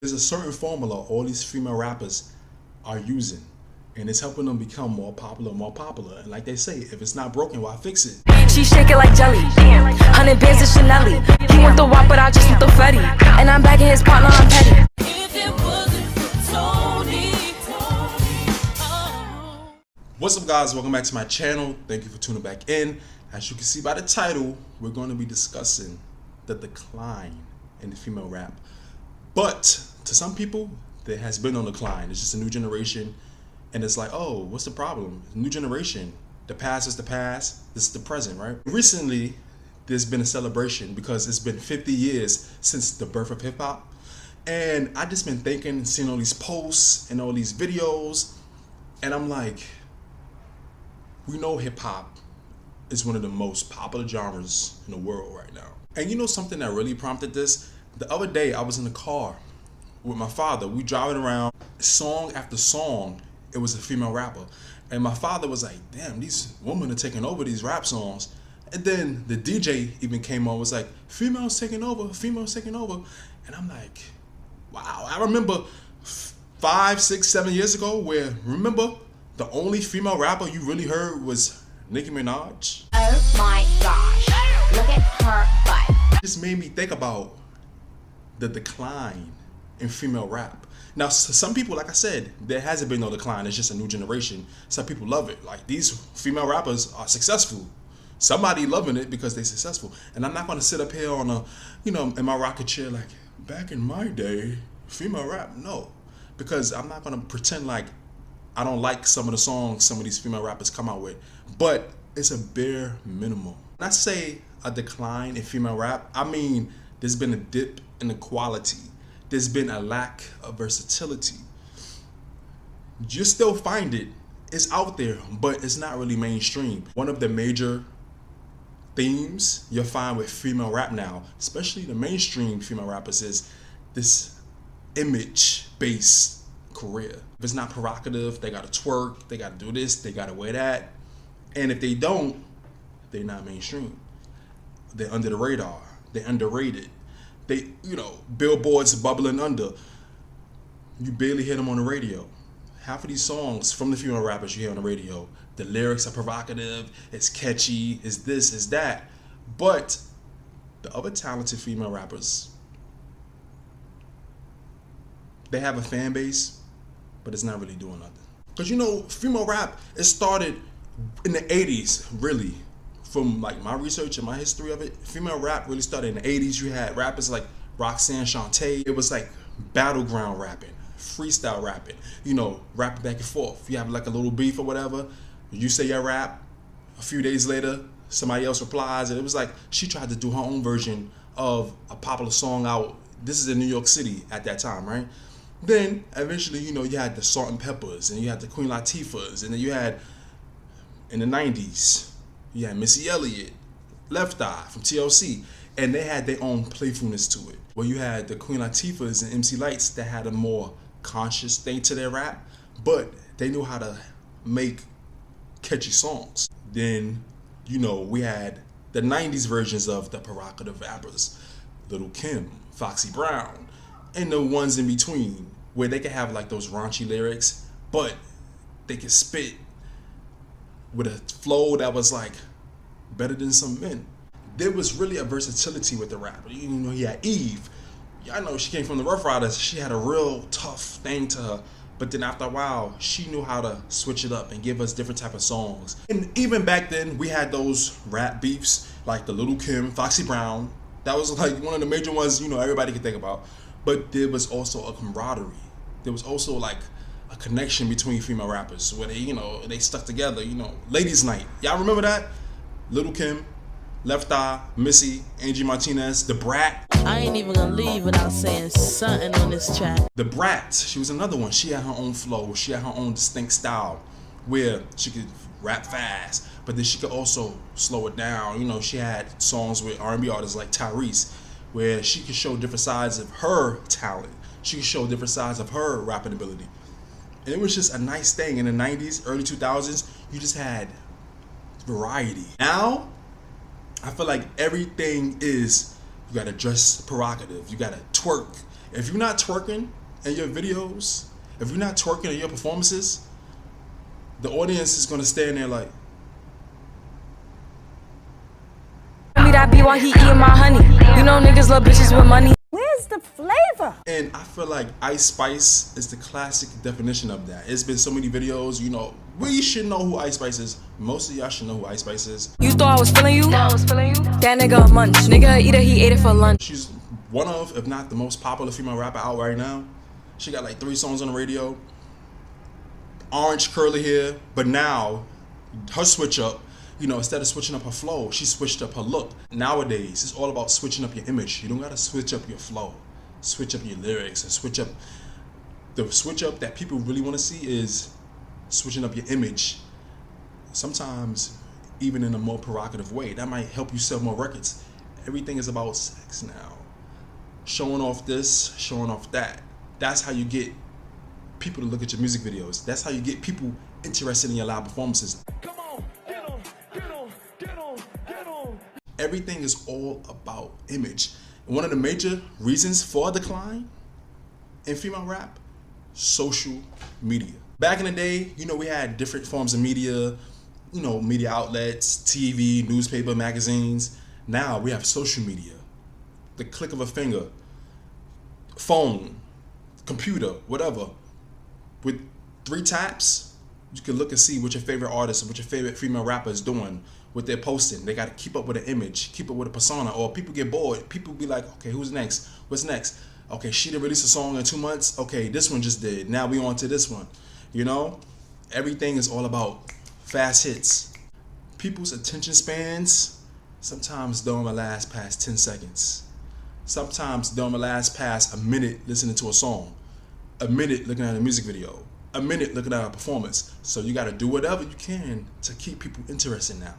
There's a certain formula all these female rappers are using, and it's helping them become more popular, more popular. And like they say, if it's not broken, why fix it? She shake it like jelly, 100 bands of Chanel. He want the walk, but I just want the Fetty. And I'm back in his partner, I'm petty. What's up, guys? Welcome back to my channel. Thank you for tuning back in. As you can see by the title, we're going to be discussing the decline in the female rap. But to some people, there has been no decline. It's just a new generation, and it's like, oh, what's the problem? New generation. The past is the past. This is the present, right? Recently, there's been a celebration because it's been 50 years since the birth of hip hop, and I just been thinking, seeing all these posts and all these videos, and I'm like, we know hip hop is one of the most popular genres in the world right now. And you know something that really prompted this? The other day I was in the car with my father. We driving around, song after song, it was a female rapper. And my father was like, damn, these women are taking over these rap songs. And then the DJ even came on, was like, females taking over, females taking over. And I'm like, wow. I remember 5, 6, 7 years ago where, remember, the only female rapper you really heard was Nicki Minaj. Oh my gosh, look at her butt. It just made me think about the decline in female rap. Now, some people, like I said, there hasn't been no decline. It's just a new generation. Some people love it. Like, these female rappers are successful. Somebody loving it because they're successful. And I'm not going to sit up here on a, in my rocket chair like, back in my day, female rap. No, because I'm not going to pretend like I don't like some of the songs some of these female rappers come out with. But it's a bare minimum. When I say a decline in female rap, I mean there's been a dip in the quality. There's been a lack of versatility. You still find it. It's out there, but it's not really mainstream. One of the major themes you'll find with female rap now, especially the mainstream female rappers, is this image-based career. If it's not provocative, they gotta twerk, they gotta do this, they gotta wear that. And if they don't, they're not mainstream. They're under the radar. They're underrated. They, billboards bubbling under. You barely hear them on the radio. Half of these songs from the female rappers you hear on the radio, the lyrics are provocative, it's catchy, it's this, it's that. But the other talented female rappers, they have a fan base, but it's not really doing nothing. Because female rap, it started in the 80s, really. From like my research and my history of it, female rap really started in the 80s. You had rappers like Roxanne Shante. It was like battleground rapping, freestyle rapping, rapping back and forth. You have like a little beef or whatever, you say your rap, a few days later, somebody else replies, and it was like she tried to do her own version of a popular song out. This is in New York City at that time, right? Then eventually, you had the Salt and Peppers, and you had the Queen Latifahs, and then you had, in the 90s, you had Missy Elliott, Left Eye from TLC, and they had their own playfulness to it. Where you had the Queen Latifahs and MC Lights that had a more conscious thing to their rap, but they knew how to make catchy songs. Then, we had the 90s versions of the provocative rappers, Little Kim, Foxy Brown, and the ones in between, where they could have like those raunchy lyrics, but they could spit with a flow that was like better than some men. There was really a versatility with the rap. You had Eve. Y'all know she came from the Rough Riders. She had a real tough thing to her. But then after a while, she knew how to switch it up and give us different type of songs. And even back then, we had those rap beefs like the Little Kim, Foxy Brown. That was like one of the major ones, everybody could think about. But there was also a camaraderie. There was also like a connection between female rappers where they stuck together, ladies night. Y'all remember that? Little Kim, Left Eye, Missy, Angie Martinez, The Brat. I ain't even gonna leave without saying something on this track. The Brat, she was another one. She had her own flow. She had her own distinct style where she could rap fast, but then she could also slow it down. She had songs with R&B artists like Tyrese where she could show different sides of her talent. She could show different sides of her rapping ability. And it was just a nice thing. In the 90s, early 2000s, you just had variety. Now, I feel like everything is, you gotta dress provocative, you gotta twerk, If you're not twerking in your videos, if you're not twerking in your performances, the audience is gonna stand there like, Me that be while he eating my honey. You know niggas love bitches with money. Where's the flavor? and I feel like Ice Spice is the classic definition of that. It's been so many videos, you know, we should know who Ice Spice is. Most of y'all should know who Ice Spice is. You thought I was feeling you? That nigga a munch. Nigga a eater, he ate it for lunch. She's one of, if not the most popular female rapper out right now. She got like 3 songs on the radio. Orange curly hair, but now her switch up, you know, instead of switching up her flow, she switched up her look. Nowadays, it's all about switching up your image. You don't gotta switch up your flow, switch up your lyrics, and switch up. The switch up that people really want to see is switching up your image. Sometimes, even in a more provocative way, that might help you sell more records. Everything is about sex now. Showing off this, showing off that. That's how you get people to look at your music videos. That's how you get people interested in your live performances. Come on, get on, get on, get on, get on. Everything is all about image. And one of the major reasons for a decline in female rap, social media. Back in the day, you know, we had different forms of media, you know, media outlets, TV, newspaper, magazines. Now we have social media. The click of a finger, phone, computer, whatever. With 3 taps, you can look and see what your favorite artist or what your favorite female rapper is doing, what they're posting. They got to keep up with an image, keep up with a persona, or people get bored. People be like, okay, who's next? What's next? Okay, she did release a song in 2 months. Okay, this one just did. Now we on to this one. You know, everything is all about fast hits. People's attention spans sometimes don't last past 10 seconds. Sometimes don't last past a minute listening to a song, a minute looking at a music video, a minute looking at a performance. So you got to do whatever you can to keep people interested now.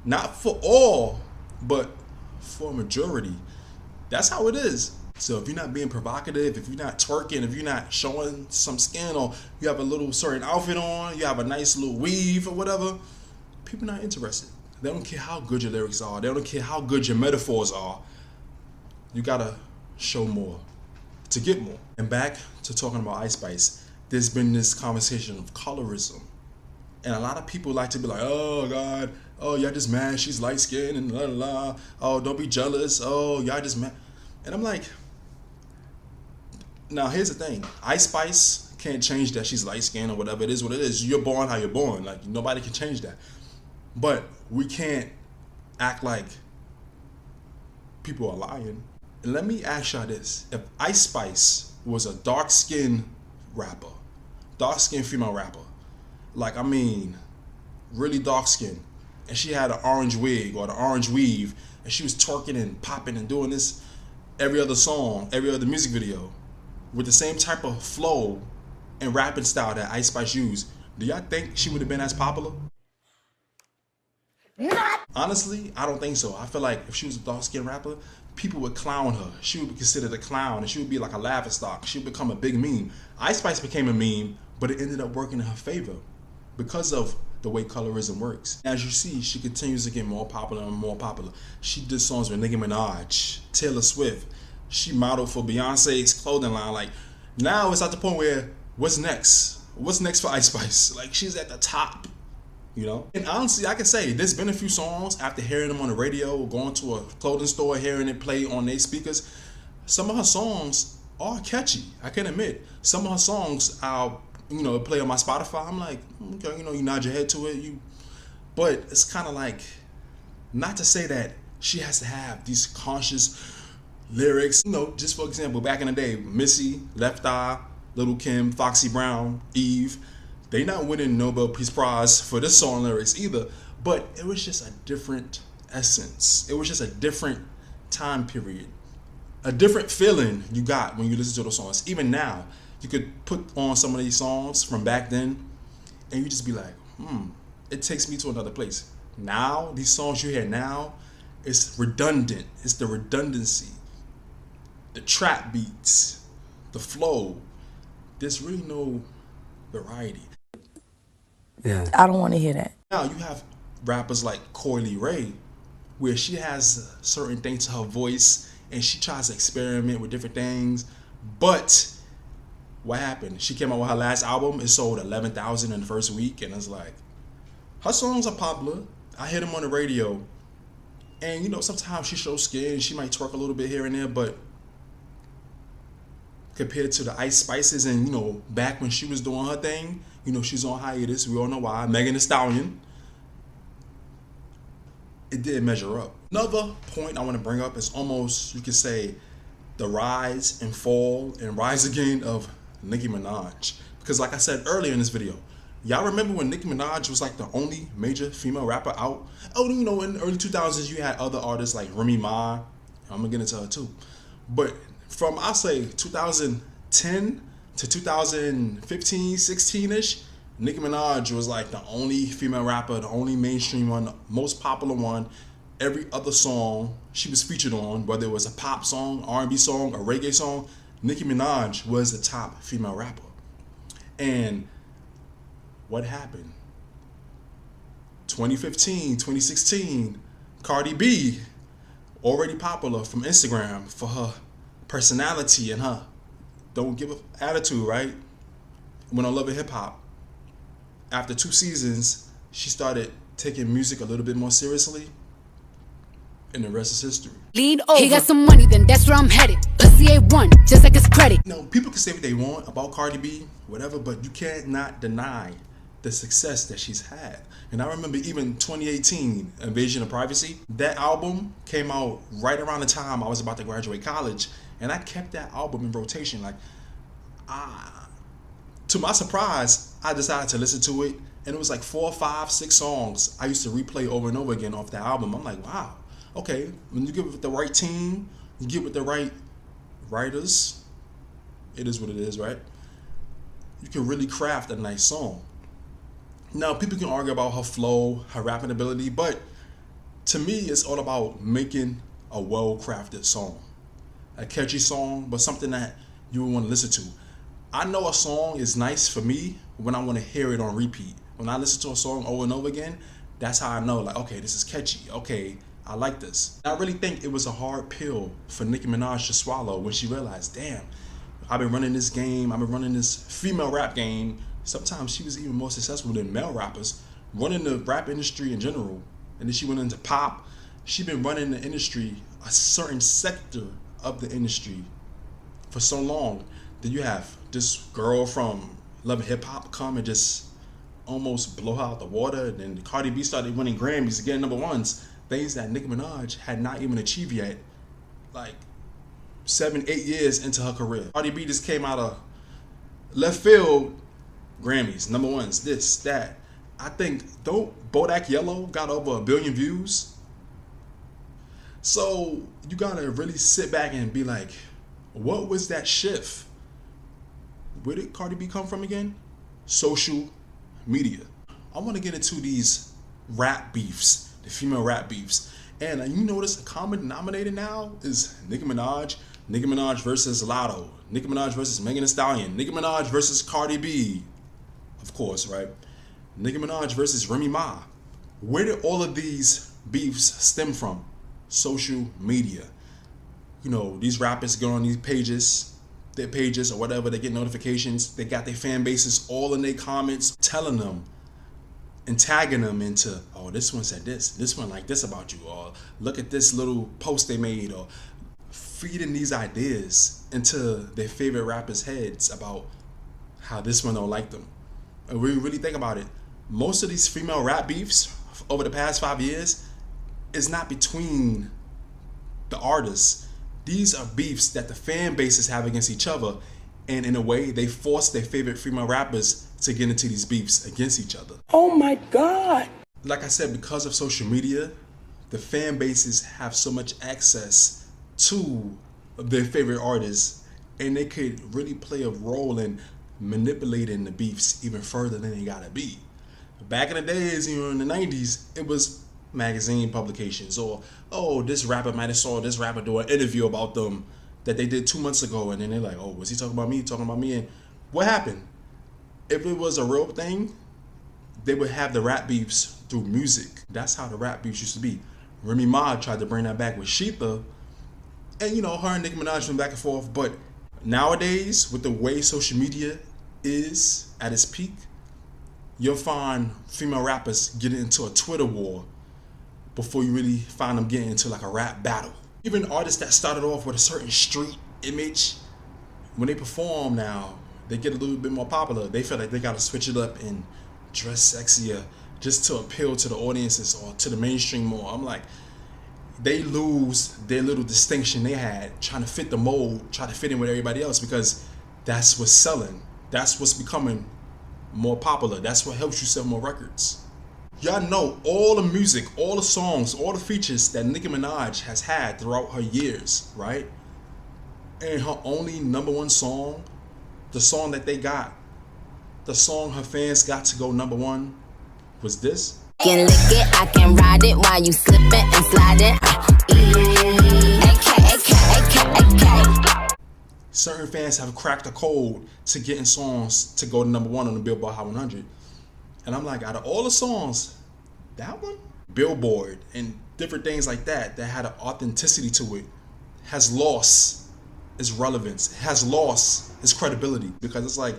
Not for all, but for a majority. That's how it is. So if you're not being provocative, if you're not twerking, if you're not showing some skin, or you have a little certain outfit on, you have a nice little weave or whatever, people not interested. They don't care how good your lyrics are. They don't care how good your metaphors are. You gotta show more to get more. And back to talking about Ice Spice, there's been this conversation of colorism. And a lot of people like to be like, oh God, oh y'all just mad she's light skinned and la la la. Oh, don't be jealous. Oh, y'all just mad. And I'm like, now here's the thing. Ice Spice can't change that she's light skinned or whatever. It is what it is. You're born how you're born. Like, nobody can change that. But we can't act like people are lying. And let me ask y'all this. If Ice Spice was a dark-skinned rapper, dark-skinned female rapper, like, I mean, really dark-skinned, and she had an orange wig or the orange weave, and she was twerking and popping and doing this every other song, every other music video, with the same type of flow and rapping style that Ice Spice used, do y'all think she would have been as popular? Honestly, I don't think so. I feel like if she was a dark-skinned rapper, people would clown her. She would be considered a clown, and she would be like a laughingstock. She would become a big meme. Ice Spice became a meme, but it ended up working in her favor because of the way colorism works. As you see, she continues to get more popular and more popular. She did songs with Nicki Minaj, Taylor Swift. She modeled for Beyonce's clothing line. Like, now it's at the point where, what's next? What's next for Ice Spice? Like, she's at the top, you know? And honestly, I can say there's been a few songs after hearing them on the radio or going to a clothing store, hearing it play on their speakers. Some of her songs are catchy, I can admit. Some of her songs I'll, you know, play on my Spotify. I'm like, okay, you know, you nod your head to it. But it's kind of like, not to say that she has to have these conscious lyrics. You know, just for example, back in the day, Missy, Left Eye, Little Kim, Foxy Brown, Eve, they not winning Nobel Peace Prize for this song lyrics either, but it was just a different essence. It was just a different time period, a different feeling you got when you listen to those songs. Even now, you could put on some of these songs from back then, and you just be like, it takes me to another place. Now, these songs you hear now, it's redundant. It's the redundancy, the trap beats, the flow. There's really no variety. Yeah. I don't want to hear that. Now you have rappers like Coi Leray, where she has certain things to her voice and she tries to experiment with different things. But what happened? She came out with her last album. It sold 11,000 in the first week, and it's like, her songs are popular. I hear them on the radio, and you know, sometimes she shows skin. She might twerk a little bit here and there, but compared to the Ice Spices and, you know, back when she was doing her thing, you know, she's on hiatus. We all know why. Megan Thee Stallion. It didn't measure up. Another point I want to bring up is almost, you could say, the rise and fall and rise again of Nicki Minaj. Because like I said earlier in this video, y'all remember when Nicki Minaj was like the only major female rapper out? Oh, you know, in the early 2000s, you had other artists like Remy Ma. I'm going to get into her too. But from, I'll say, 2010 to 2015, 16-ish, Nicki Minaj was like the only female rapper, the only mainstream one, the most popular one. Every other song she was featured on, whether it was a pop song, R&B song, a reggae song, Nicki Minaj was the top female rapper. And what happened? 2015, 2016, Cardi B, already popular from Instagram for her personality and her don't give a attitude, right? Went on Love and Hip Hop. After 2 seasons, she started taking music a little bit more seriously, and the rest is history. Lean over. He got some money, then that's where I'm headed. Pussy A1, just like his credit. You know, people can say what they want about Cardi B, whatever, but you can't not deny the success that she's had. And I remember even 2018, Invasion of Privacy, that album came out right around the time I was about to graduate college, and I kept that album in rotation. Like, to my surprise, I decided to listen to it, and it was like 4, 5, 6 songs I used to replay over and over again off that album. I'm like, wow, okay, when you get with the right team, you get with the right writers, it is what it is, right? You can really craft a nice song. Now, people can argue about her flow, her rapping ability, but to me, it's all about making a well-crafted song. A catchy song, but something that you would want to listen to. I know a song is nice for me when I want to hear it on repeat. When I listen to a song over and over again, that's how I know, like, okay, this is catchy. Okay, I like this. I really think it was a hard pill for Nicki Minaj to swallow when she realized, damn, I've been running this game. I've been running this female rap game. Sometimes she was even more successful than male rappers, running the rap industry in general. And then she went into pop. She's been running the industry, a certain sector of the industry for so long. Then you have this girl from Love and Hip Hop come and just almost blow her out the water. And then Cardi B started winning Grammys, getting #1s, things that Nicki Minaj had not even achieved yet, like 7, 8 years into her career. Cardi B just came out of left field, Grammys, #1s, this, that. I think, don't Bodak Yellow got over 1 billion views? So you gotta really sit back and be like, what was that shift? Where did Cardi B come from again? Social media. I want to get into these rap beefs, the female rap beefs. And you notice the common denominator now is Nicki Minaj versus Lotto, Nicki Minaj versus Megan Thee Stallion, Nicki Minaj versus Cardi B, of course, right? Nicki Minaj versus Remy Ma. Where did all of these beefs stem from? Social media. You know, these rappers go on these pages, their pages or whatever, they get notifications, they got their fan bases all in their comments telling them and tagging them into, oh, this one said this one like this about you, or look at this little post they made, or feeding these ideas into their favorite rappers' heads about how this one don't like them. And when you really think about it, most of these female rap beefs over the past 5 years is not between the artists. These are beefs that the fan bases have against each other, and in a way, they force their favorite female rappers to get into these beefs against each other. Oh my God. Like I said, because of social media, the fan bases have so much access to their favorite artists, and they could really play a role in manipulating the beefs even further than they gotta be. Back in the days, you know, in the 90s, it was magazine publications, or, oh, this rapper might have saw this rapper do an interview about them that they did 2 months ago, and then they're like, oh, was he talking about me? Talking about me? And what happened? If it was a real thing, they would have the rap beefs through music. That's how the rap beefs used to be. Remy Ma tried to bring that back with Sheetha, And you know, her and Nicki Minaj went back and forth. But nowadays, with the way social media is at its peak, you'll find female rappers getting into a Twitter war before you really find them getting into like a rap battle. Even artists that started off with a certain street image, when they perform now, they get a little bit more popular. They feel like they gotta switch it up and dress sexier just to appeal to the audiences or to the mainstream more. I'm like, they lose their little distinction they had trying to fit the mold, try to fit in with everybody else, because that's what's selling. That's what's becoming more popular. That's what helps you sell more records. Y'all know all the music, all the songs, all the features that Nicki Minaj has had throughout her years, right? And her only #1 song, the song that they got, the song her fans got to go #1, was this. Can lick it, I can ride it while you slipping and sliding. Certain fans have cracked the code to getting songs to go to #1 on the Billboard Hot 100. And I'm like, out of all the songs, that one? Billboard and different things like that had an authenticity to it, has lost its relevance, has lost its credibility, because it's like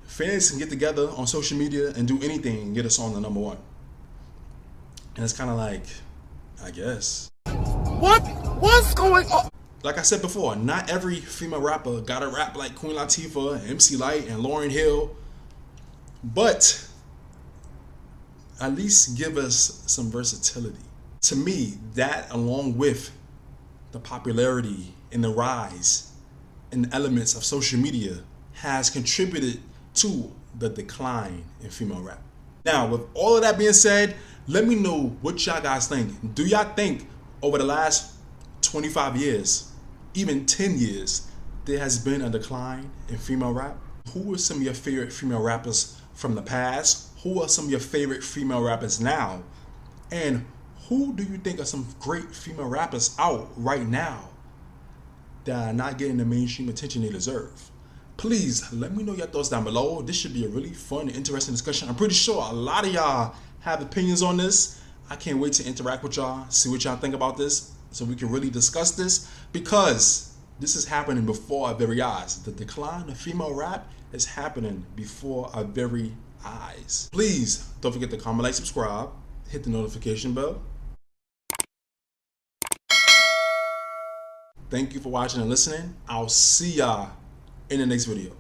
fans can get together on social media and do anything and get a song to #1. And it's kind of like, I guess. What's going on? Like I said before, not every female rapper gotta rap like Queen Latifah and MC Lyte and Lauryn Hill, but at least give us some versatility. To me, that, along with the popularity and the rise in elements of social media, has contributed to the decline in female rap. Now, with all of that being said, let me know what y'all guys think. Do y'all think over the last 25 years, even 10 years, there has been a decline in female rap? Who are some of your favorite female rappers from the past? Who are some of your favorite female rappers now? And who do you think are some great female rappers out right now that are not getting the mainstream attention they deserve? Please let me know your thoughts down below. This should be a really fun and interesting discussion. I'm pretty sure a lot of y'all have opinions on this. I can't wait to interact with y'all, see what y'all think about this, so we can really discuss this, because this is happening before our very eyes. The decline of female rap is happening before our very eyes. Please don't forget to comment, like, subscribe, hit the notification bell. Thank you for watching and listening. I'll see y'all in the next video.